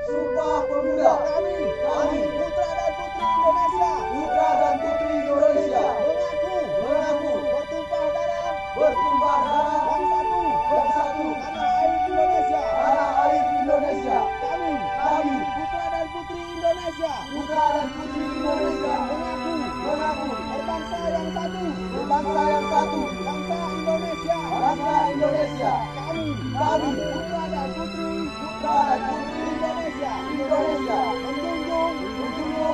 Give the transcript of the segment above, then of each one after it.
Sumpah Pemuda. Kami putra dan putri Indonesia mengaku bertumpah darah yang satu tanah air Indonesia. Kami putra dan putri Indonesia mengaku berbangsa yang satu, bangsa Indonesia. Kami putra dan putri Indonesia menjunjung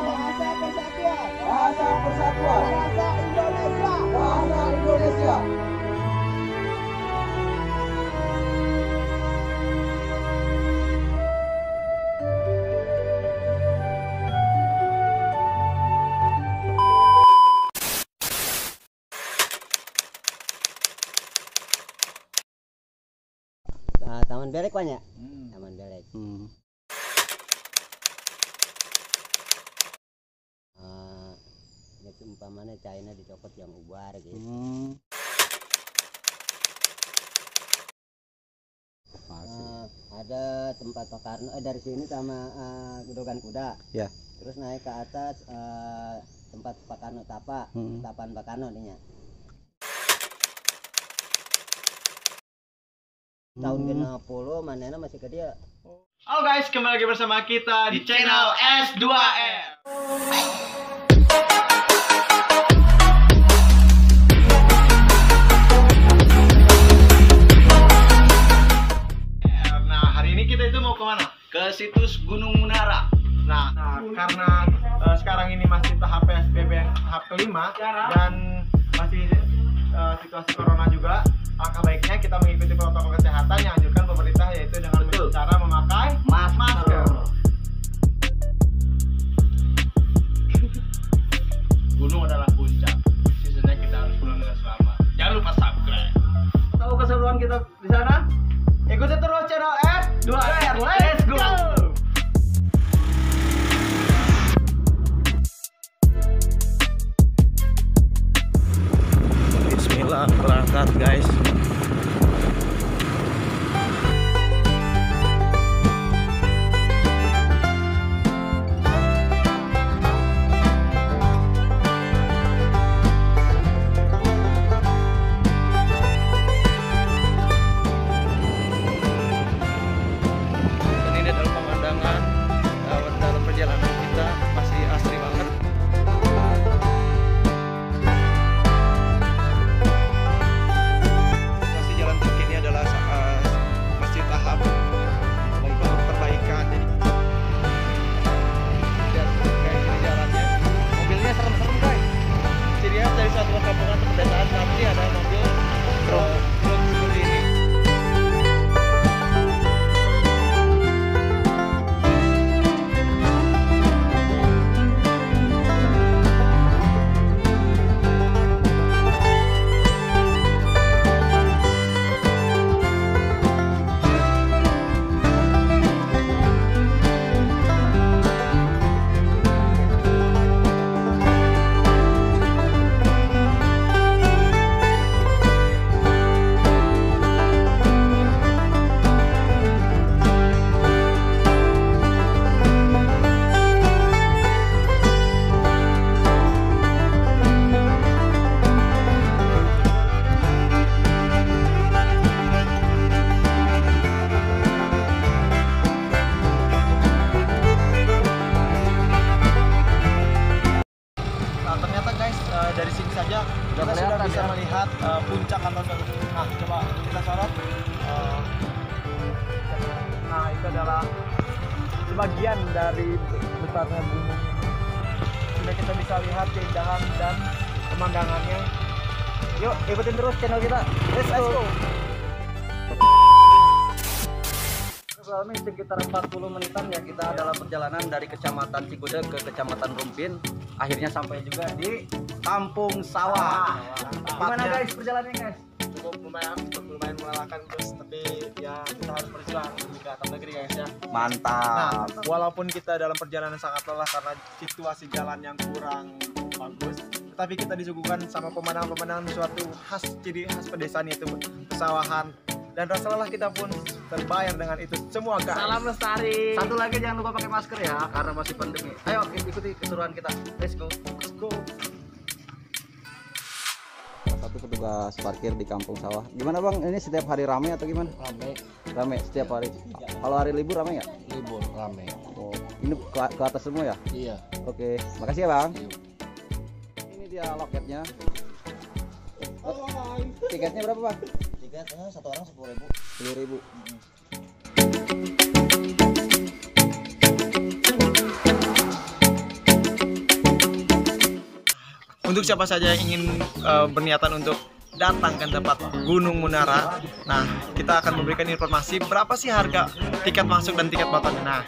bahasa persatuan, bahasa Indonesia. Taman Belek banyak. Taman Belek. Itu umpamanya China dicopot yang ubar gitu. Ada tempat Pak Karno dari sini sama Gedogan Kuda. Ya. Terus naik ke atas tempat Pak Karno tapan Pak Karno ininya. Tahun ke-60 manena masih ke dia. Halo guys, kembali lagi bersama kita di channel S2R. Nah, hari ini kita itu mau kemana? Ke situs Gunung Munara. Nah karena sekarang ini masih tahap PSBB tahap kelima dan masih situasi corona juga. Alangkah baiknya kita mengikuti protokol kesehatan yang anjurkan pemerintah, yaitu dengan cara memakai masker. Gunung adalah puncak, sisanya kita harus pulang dengan selamat. Jangan lupa subscribe. Tahu keseruan kita di sana? Ikuti terus channel S2R. Let's go. Bismillah, berangkat guys. Dan ini adalah pemandangan dalam perjalanan kita, masih asri banget. Jalan terkini adalah masih tahap perbaikan. Jadi kayak gini jalannya, mobilnya serem-serem guys. Jadi dari satu perkampungan ke pedesaan nanti ada mobil truk seperti ini. Ternyata guys, dari sini saja kita sudah bisa melihat puncak atau nah coba kita sorot. Nah itu adalah sebagian dari besarnya gunung. Sudah kita bisa lihat keindahan dan pemandangannya. Yuk ikutin terus channel kita. Let's go. Selama sekitar 40 menitan ya kita dalam perjalanan dari Kecamatan Cigudeg ke Kecamatan Rumpin, akhirnya sampai juga di Kampung Sawah. Gimana guys perjalanannya guys? Cukup lumayan melelahkan terus, tapi ya kita harus berjuang demi ke atas negeri guys ya. Mantap. Nah, walaupun kita dalam perjalanan sangat lelah karena situasi jalan yang kurang bagus, tetapi kita disuguhkan sama pemandangan-pemandangan suatu ciri khas pedesaan, yaitu pesawahan. Dan rasa lelah kita pun terbayar dengan itu semua guys. Salam lestari. Satu lagi jangan lupa pakai masker ya, karena masih pandemi. Ayo ikuti keseruan kita. Let's go. Let's go. Satu petugas parkir di kampung sawah. Gimana bang? Ini setiap hari ramai atau gimana? Rame setiap hari. Kalau hari libur ramai nggak? Libur rame. Oh, ini ke atas semua ya? Iya. Oke, makasih ya bang. Ini dia loketnya. Tiketnya berapa bang? Tiketnya satu orang 10.000. 10.000. Untuk siapa saja yang ingin berniatan untuk datang ke tempat Gunung Munara, nah kita akan memberikan informasi berapa sih harga tiket masuk dan tiket motornya. Nah,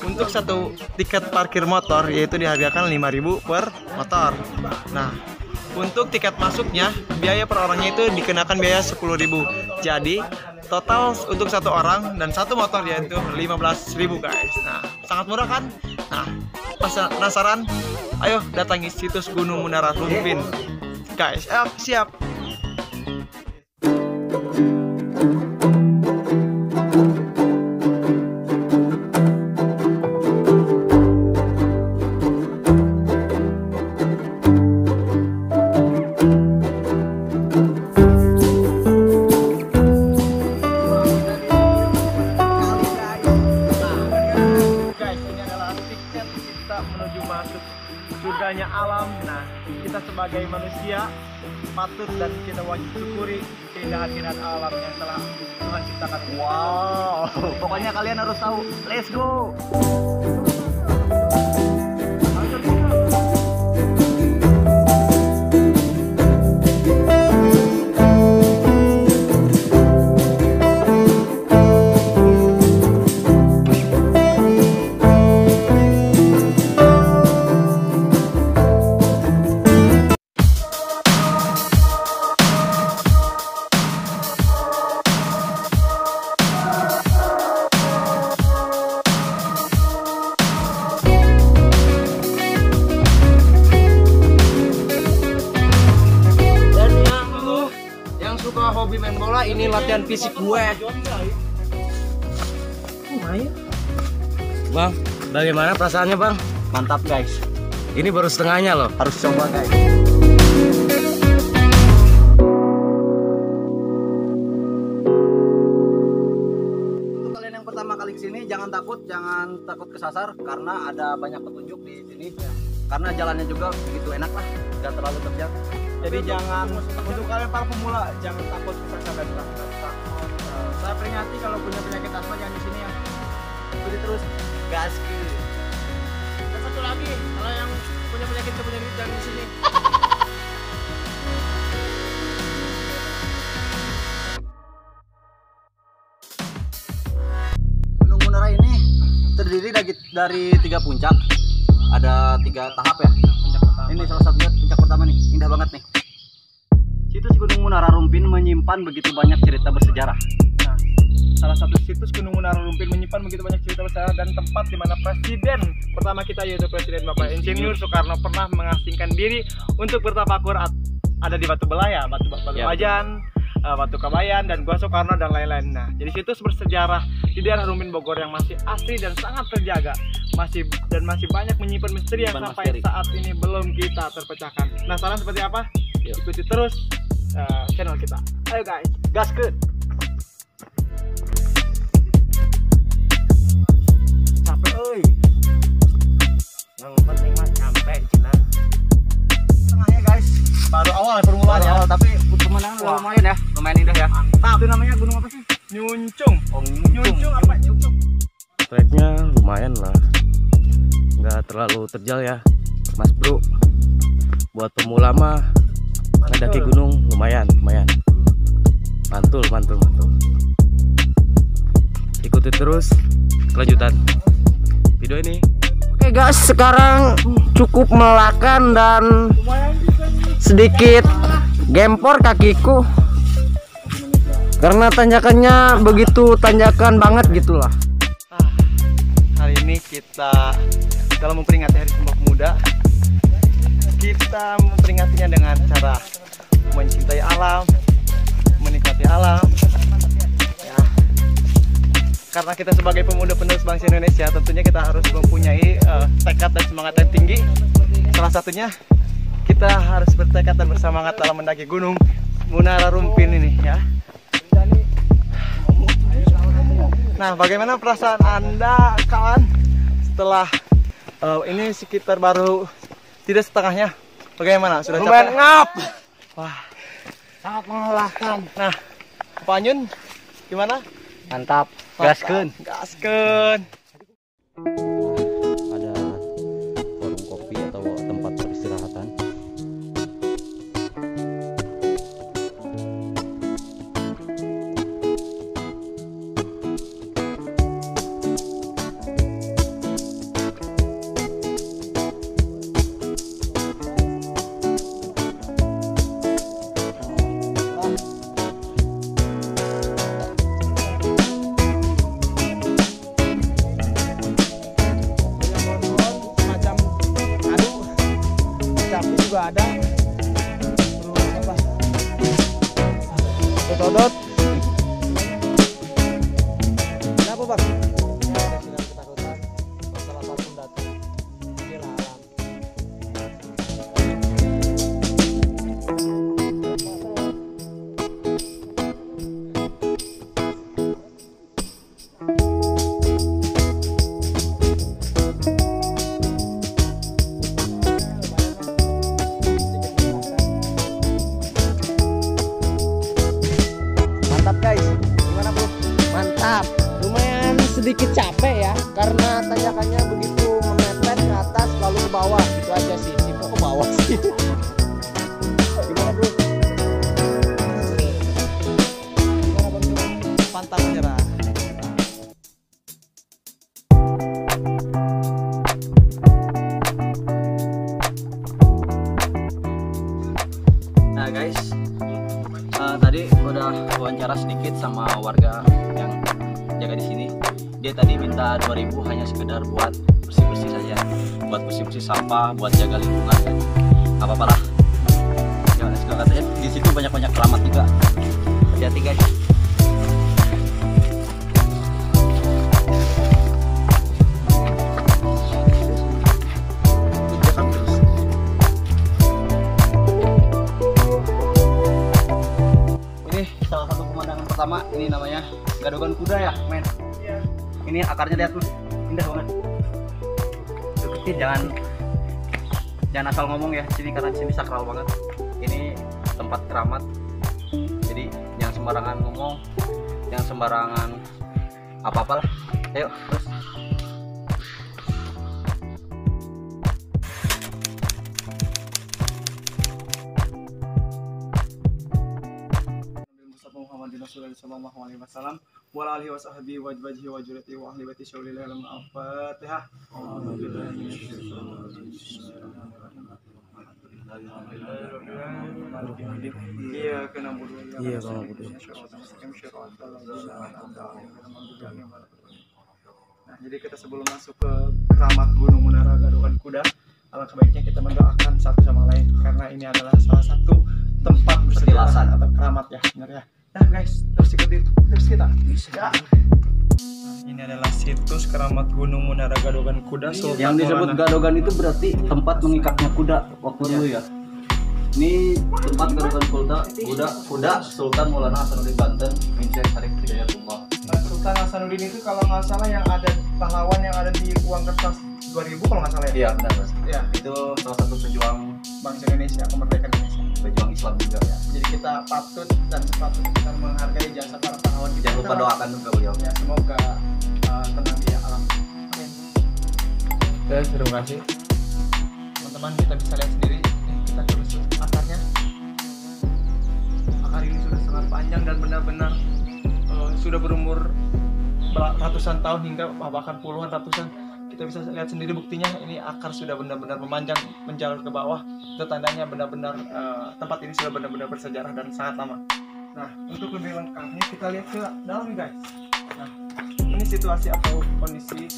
untuk satu tiket parkir motor yaitu dihargakan 5.000 per motor. Nah, untuk tiket masuknya biaya per orangnya itu dikenakan biaya 10.000. Jadi total untuk satu orang dan satu motor yaitu 15.000 guys. Nah, sangat murah kan? Nah, penasaran? Ayo datangi situs Gunung Munara Rumpin guys. Siap. Menuju masuk surganya alam. Nah, kita sebagai manusia patut dan kita wajib syukuri keindahan-keindahan alam yang telah Tuhan ciptakan. Wow, pokoknya kalian harus tahu. Let's go. Hobi main bola, ini latihan fisik gue. Bang, bagaimana perasaannya bang? Mantap guys. Ini baru setengahnya loh. Harus coba guys. Untuk kalian yang pertama kali kesini jangan takut kesasar karena ada banyak petunjuk di sini. Karena jalannya juga begitu enak lah, nggak terlalu terjal. Jadi jangan, untuk kalian para pemula jangan takut kesasar dan takut. Saya peringati kalau punya penyakit asma jangan di sini ya. Ikuti terus, gas. Dan satu lagi, kalau yang punya penyakit jangan di sini. Gunung Munara ini terdiri dari 3 puncak. Ada 3 tahap ya. Ini salah satunya puncak pertama nih, indah banget nih. Situs Gunung Munara Rumpin menyimpan begitu banyak cerita bersejarah. Nah, salah satu situs Gunung Munara Rumpin menyimpan begitu banyak cerita bersejarah dan tempat di mana presiden pertama kita yaitu Presiden Bapak Insinyur Soekarno pernah mengasingkan diri untuk bertafakur ada di Batu Belaya, Batu Pajan, Batu Kabayan dan Gua Soekarno dan lain-lain. Nah, jadi situs bersejarah di daerah Rumpin Bogor yang masih asri dan sangat terjaga, masih banyak menyimpan misteri yang sampai saat ini belum kita terpecahkan. Penasaran seperti apa? Ikuti terus channel kita. Ayo guys, gaskeun. Capek euy. Yang penting mah sampai cina. Tengahnya guys, Baru awal permulaannya. awal, tapi pemandangan lumayan ya, lumayan indah ya. Itu namanya gunung apa sih? Nyuncung. Oh, Nyuncung apa? Nyuncung. Treknya lumayan lah, nggak terlalu terjal ya mas bro. Buat pemula mah mendaki gunung lumayan. Mantul. Ikuti terus kelanjutan video ini. Oke guys, sekarang cukup melelahkan dan sedikit gempor kakiku karena tanjakannya begitu tanjakan banget gitulah. Hari ini kita dalam memperingati Hari Sumpah Pemuda, kita memperingatinya dengan cara mencintai alam, menikmati alam, ya. karena kita sebagai pemuda penerus bangsa Indonesia, tentunya kita harus mempunyai tekad dan semangat yang tinggi. Salah satunya kita harus bertekad dan bersemangat dalam mendaki Gunung Munara Rumpin ini ya. Nah, bagaimana perasaan Anda kawan setelah ini sekitar baru tidak setengahnya? Bagaimana? Sudah capek? Ngap. Wah, Sangat melelahkan. nah, Pak Anyun gimana? Mantap. Gaskeun. Gaskeun. Ada warung kopi atau tempat peristirahatan. Semacam adu, tapi juga ada. Terus apa? Dodot. Kenapa, Bang? Ya, ada silang ketakutan. Masalah apapun datang. Inilah alam. Mantap, guys. Gimana, Bro? Mantap. Lumayan sedikit capek ya, karena tanjakannya begitu memepet ke atas lalu ke bawah. Itu aja sih. Kok ke bawah sih? Gimana, Bro? Gimana, Bang? Pantang menyerah. Nah guys, tadi udah wawancara sedikit sama warga yang jaga di sini. Dia tadi minta 2.000 hanya sekedar buat bersih-bersih saja, buat bersih-bersih sampah, buat jaga lingkungan kan. Apa apalah. Jangan suka katanya di situ banyak keramat juga. Hati-hati guys. Ini salah satu pemandangan pertama, ini namanya Gadogan Kuda ya, men. Ini akarnya lihat tuh, indah banget. Deketin, jangan asal ngomong ya sini, karena sini sakral banget. Ini tempat keramat. Jadi jangan sembarangan ngomong, jangan sembarangan apa-apa lah. Ayo terus. Muhammadin Rasulullah sallallahu alaihi wasallam wa alihi wa sahbihi wa wajhihi wa jurati wa ahli baiti syaulillahi alam al-fatihah. Iya kena budu. Iya kena budu. Nah, jadi kita sebelum masuk ke keramat Gunung Munara Gadogan Kuda, alangkah baiknya kita mendoakan satu sama lain, karena ini adalah salah satu tempat berserilasan atau keramat ya, benar ya. Nah guys, terus kita. Ya. Nah, ini adalah situs keramat Gunung Munara Gadogan Kuda. Yang disebut Gadogan itu berarti tempat mengikatnya kuda waktu dulu ya. Ini tempat Gadogan Kuda Sultan Maulana Hasanuddin Banten, Mincek Syarif Hidayatullah. Sultan Hasanuddin itu kalau nggak salah yang ada pahlawan yang ada di uang kertas 2000 kalau nggak salah ya. Iya benar Mas. Ya, Itu salah satu pejuang bangsa Indonesia, kemerdekaan Indonesia. pejuang Islam juga ya. Jadi kita patut dan sepatutnya kita menghargai jasa para pahlawan kita. Jangan lupa doakan juga beliau. Ya, semoga tenang di alam. Amin. Oke, terima kasih. Teman-teman, kita bisa lihat sendiri. Kita terus akarnya. Akar ini sudah sangat panjang dan benar-benar sudah berumur ratusan tahun hingga bahkan puluhan ratusan. Kita bisa lihat sendiri buktinya, ini akar sudah benar-benar memanjang menjalar ke bawah. Itu tandanya benar-benar tempat ini sudah benar-benar bersejarah dan sangat lama. Nah, untuk lebih lengkapnya kita lihat ke dalam guys. Nah, ini situasi atau kondisi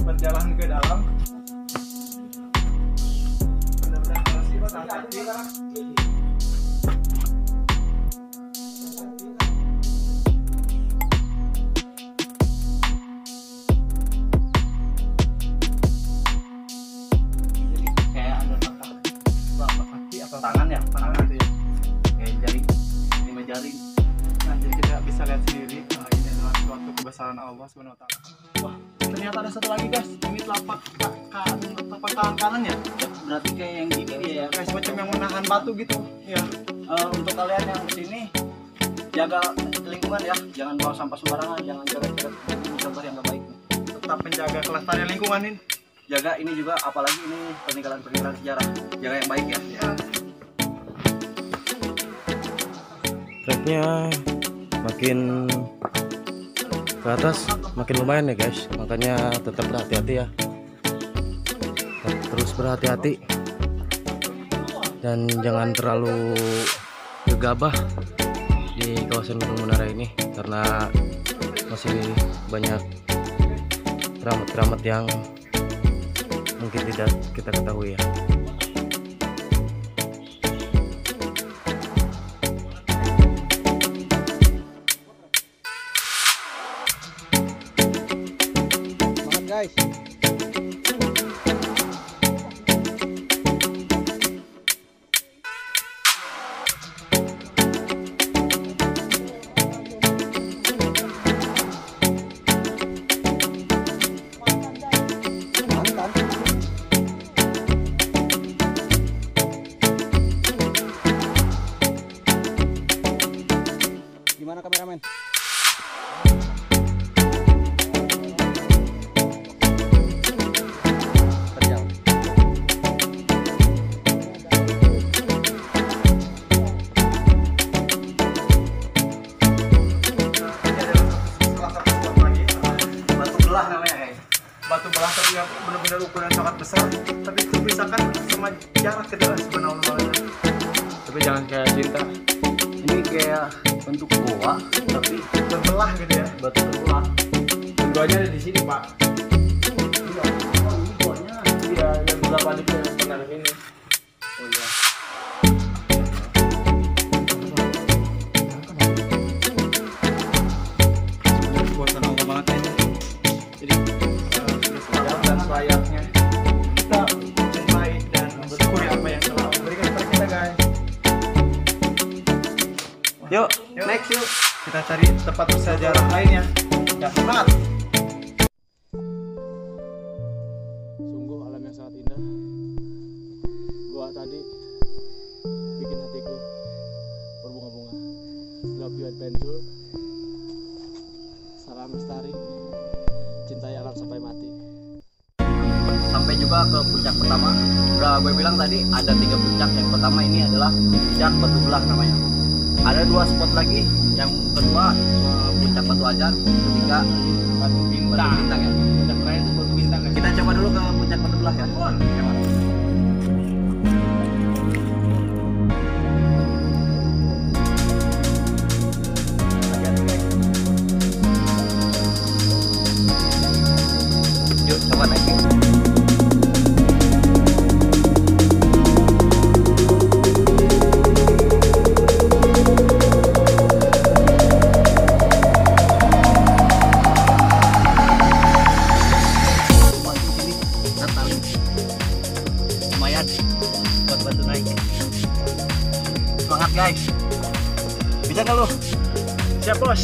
berjalan ke dalam. Benar-benar kondisi sangat kecil. Allah Subhanahu wa taala. Wah, ternyata ada satu lagi guys. Ini telapak tangan kanan ya. Berarti kayak yang gini dia ya. Kayak semacam yang menahan batu gitu. Iya. Untuk kalian yang kesini jaga lingkungan ya, jangan buang sampah sembarangan, jangan coret-coret contoh yang nggak baik. Tetap menjaga kelestarian lingkungan ini. Jaga ini juga, apalagi ini peninggalan sejarah, jaga yang baik ya. Treknya makin ke atas makin lumayan ya guys, makanya tetap berhati-hati ya, terus berhati-hati dan jangan terlalu gegabah di kawasan Gunung Munara ini karena masih banyak keramat-keramat yang mungkin tidak kita ketahui ya. Semangat guys. Mantap. Gimana kameramen? Terjal. Batu belah namanya guys. Batu belah tapi ya benar-benar ukuran sangat besar, tapi itu misalkan sama jarak kita sebenarnya. Tapi jangan kayak cinta. Ini kayak bentuk goa tapi Berbelah gitu ya. batu terbelah. Keduanya ada di sini pak. Ini goanya. Iya, yang beberapa adik yang pernah di sini. Oh iya. Buatan Allah banget ini. Jadi sudah dan selayaknya kita mencintai dan bersyukuri apa yang telah memberikan kepada kita guys. Yuk, next yuk. Kita cari tempat bersejarah lainnya. Ya, semangat. Sungguh alam yang sangat indah. Gua tadi bikin hatiku berbunga-bunga. Love you adventure. Salam lestari. Cintai alam sampai mati. Sampai juga ke puncak pertama. Udah gue bilang tadi ada 3 puncak. Yang pertama ini adalah puncak Batu Belah namanya. Ada 2 spot lagi. Yang kedua puncak Batu Ajan, ketiga Batu Bintang ya. Puncak terakhir itu Batu Bintang ya. Kita coba dulu ke puncak Batu Belah ya. Yuk coba naik. Lumayan buat bantu naik. Semangat guys. Bisa nggak lu? Siap bos.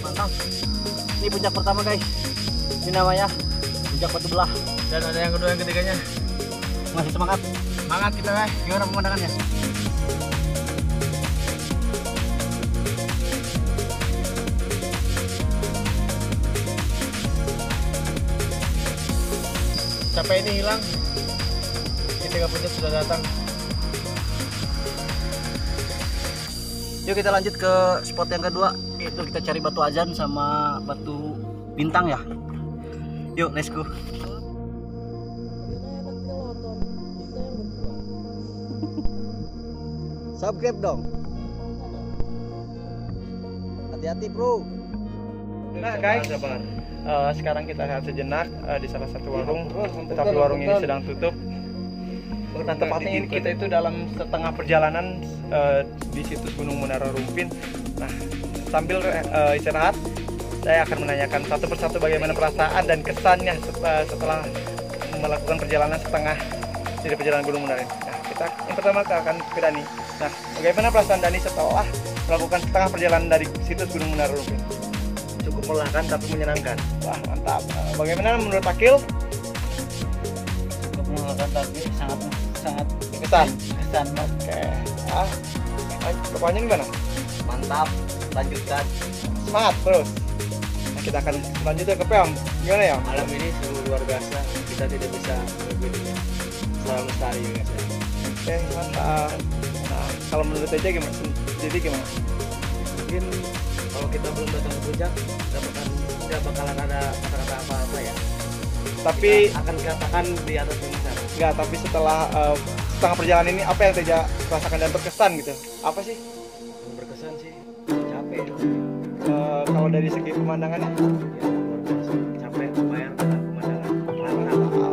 Mantap. Ini puncak pertama guys. Ini namanya puncak Batu Belah. Dan ada yang kedua yang ketiganya. Masih semangat? Semangat kita guys. Gimana pemandangannya? Capek ini hilang. Ketika puncak sudah datang. Yuk kita lanjut ke spot yang kedua. Itu kita cari Batu Ajan sama Batu Bintang ya. Yuk let's go. Subscribe dong. Hati-hati bro. Nah guys, sekarang kita lihat sejenak di salah satu warung, tetapi warung ini sedang tutup. Nah tepatnya ini kita itu dalam setengah perjalanan di situs Gunung Munara Rumpin. Nah sambil istirahat, saya akan menanyakan satu persatu bagaimana perasaan dan kesannya setelah melakukan perjalanan setengah dari perjalanan Gunung Munara ini. Nah, yang pertama kita akan ke Dani. Nah, bagaimana perasaan Dani setelah melakukan setengah perjalanan dari situs Gunung Munara Rumpin? Cukup melelahkan tapi menyenangkan. Wah, mantap. Bagaimana menurut Akil? Cukup melelahkan tapi sangat Kesan. kesan. Oke. Ah, pokoknya gimana? Mantap, lanjutkan. Semangat terus. Nah, kita akan lanjutnya ke Peom. Gimana ya? Malam ini sungguh luar biasa. Kita tidak bisa mengikuti salam lestari guys. Oke, mantap. Nah, kalau menurut aja gimana? Jadi gimana? Mungkin kalau kita belum datang ke puncak, tidak bakalan ada kata-kata apa-apa ya. Tapi Kita akan dikatakan di atas gunung sana. enggak, tapi setelah setengah perjalanan ini apa yang Teja rasakan dan terkesan gitu? Apa sih? Yang berkesan sih capek. Kalau dari segi pemandangannya? Ya, luar biasa. Capek bayar dengan pemandangan.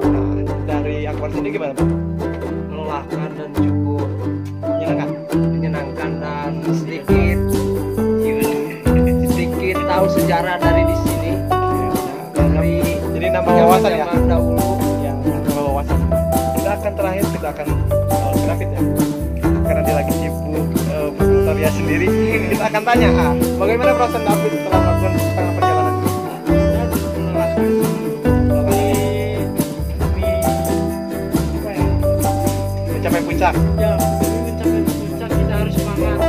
Nah, dari Akbar sendiri gimana, Pak? Melelahkan dan cukup Menyenangkan? menyenangkan dan sedikit tahu sejarah dari di sini. Dari Jadi nambah wawasan ya? zaman dahulu. Yang nambah wawasan. Kita akan terakhir, kita akan David ya? Karena dia lagi sibuk bertutorial sendiri. Kita akan tanya, bagaimana perasaan David setelah melakukan setengah perjalanan? Mencapai puncak. Ya, mencapai puncak kita harus semangat.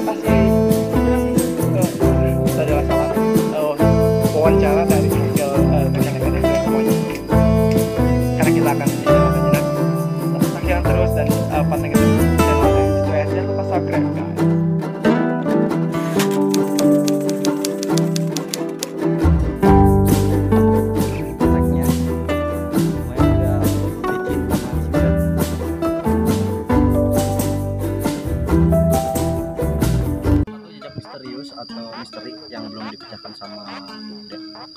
Pasti itu adalah salah wawancara dari rekan-rekan yang semuanya. Karena kita akan menjelaskan saksikan terus dan pantengin terus channel Situ jangan lupa subscribe guys. Tagnya semuanya udah licin sama juga. Satu jejak misterius atau misteri yang belum dipecahkan sama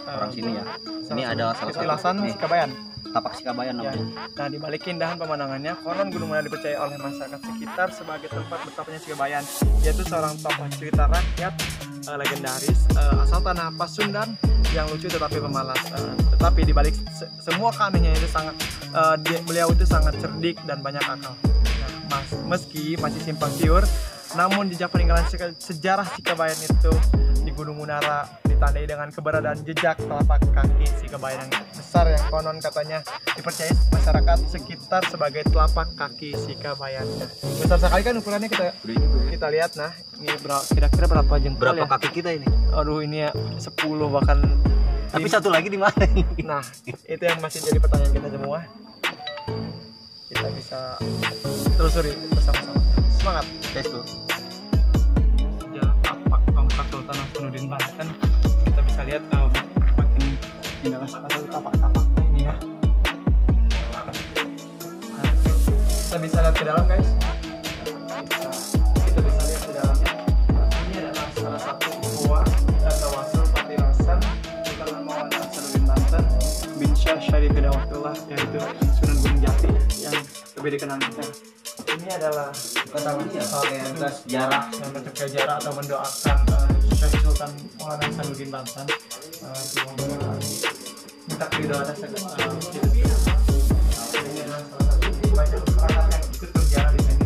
orang sini ya. Ini adalah salah satu Ketilasan nih, Sikabayan. tapak Sikabayan Ya. namanya. Nah, di balik keindahan pemandangannya, konon Gunung Munara dipercaya oleh masyarakat sekitar sebagai tempat bertapanya Sikabayan, yaitu seorang tokoh cerita rakyat legendaris asal tanah Pasundan yang lucu tetapi pemalas. Tetapi di balik semua keanehannya itu sangat beliau itu sangat cerdik dan banyak akal. Nah, meski masih simpang siur, namun jejak peninggalan sejarah Sikabayan itu di Gunung Munara ditandai dengan keberadaan jejak telapak kaki Sikabayan yang besar yang konon katanya dipercaya masyarakat sekitar sebagai telapak kaki Sikabayan. Nah, besar sekali kan ukurannya, kita lihat. Nah, ini kira-kira berapa jengkal Berapa ya? kaki kita ini? Aduh, ini ya 10 bahkan. Tapi satu lagi di mana ini? Nah, itu yang masih jadi pertanyaan kita semua. Kita bisa telusuri bersama-sama. Semangat! Facebook. Jalan tapak tongkat Sultan Hasanuddin Banten, kita bisa lihat makin indah sekali tapak-tapak ini ya. Nah, kita bisa lihat ke dalam guys. Kita bisa lihat ke dalamnya. Ini adalah salah satu gua tawasul Patilasan Sultan Hasanuddin Banten bin Syah Syarif Hidayatullah, yaitu Sunan Gunung Jati yang lebih dikenal kita. Ini adalah Sejarah. yang bentuk sejarah atau mendoakan Syekh Sultan Maulana Hasanuddin Banten minta keridhaan atas segala ini adalah salah satu banyak masyarakat yang ikut berziarah di sini.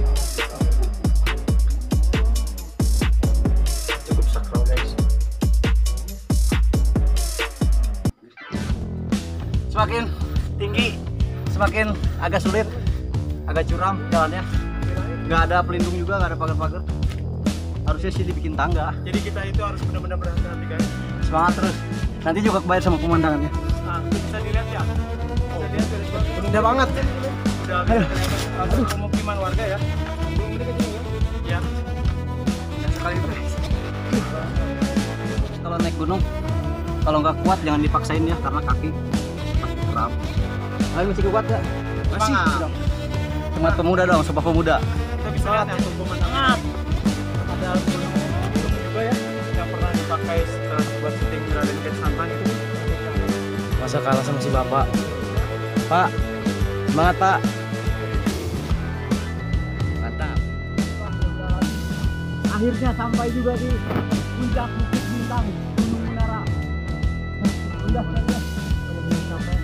Cukup sakral guys. Semakin tinggi, semakin agak sulit, agak curam jalannya. Nggak ada pelindung juga, nggak ada pagar-pagar. Harusnya sih dibikin tangga. Jadi kita itu harus benar-benar berhati-hati guys. Semangat terus. Nanti juga kebayar sama pemandangannya. Nah, bisa dilihat ya. Bisa dilihat dari sini. Udah banget. Udah ada pemukiman warga ya. Ini kecil ya. Ya. Dan sekali guys. Kalau naik gunung, kalau nggak kuat jangan dipaksain ya, karena kaki masih kram. Ayo masih kuat nggak? Masih. Semangat. Semangat pemuda dong, sumpah pemuda. Kita bisa lihat yang pemandangan. Ada gunung juga ya yang pernah dipakai buat syuting Raden Kian Santang itu. Masa kalah sama si bapak? Pak, semangat Pak. Mantap. Akhirnya sampai juga di puncak Bukit Bintang Gunung Munara. Udah sampai.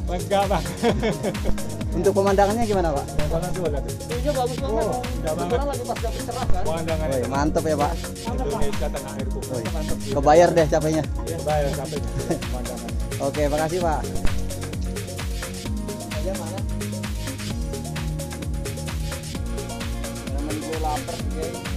Lega bang. Untuk pemandangannya gimana Pak? Pemandangan tuh lihat. Ini bagus banget. Oh, udah banget. Sekarang lagi pas jam cerah kan. Pemandangan Woi, mantep ya Pak. Indonesia tanah airku. Woi, Mantap. kebayar deh capeknya. Ya, bayar capeknya. Pemandangan. Oke, makasih Pak. Aja mana? Temen gue lapar, guys.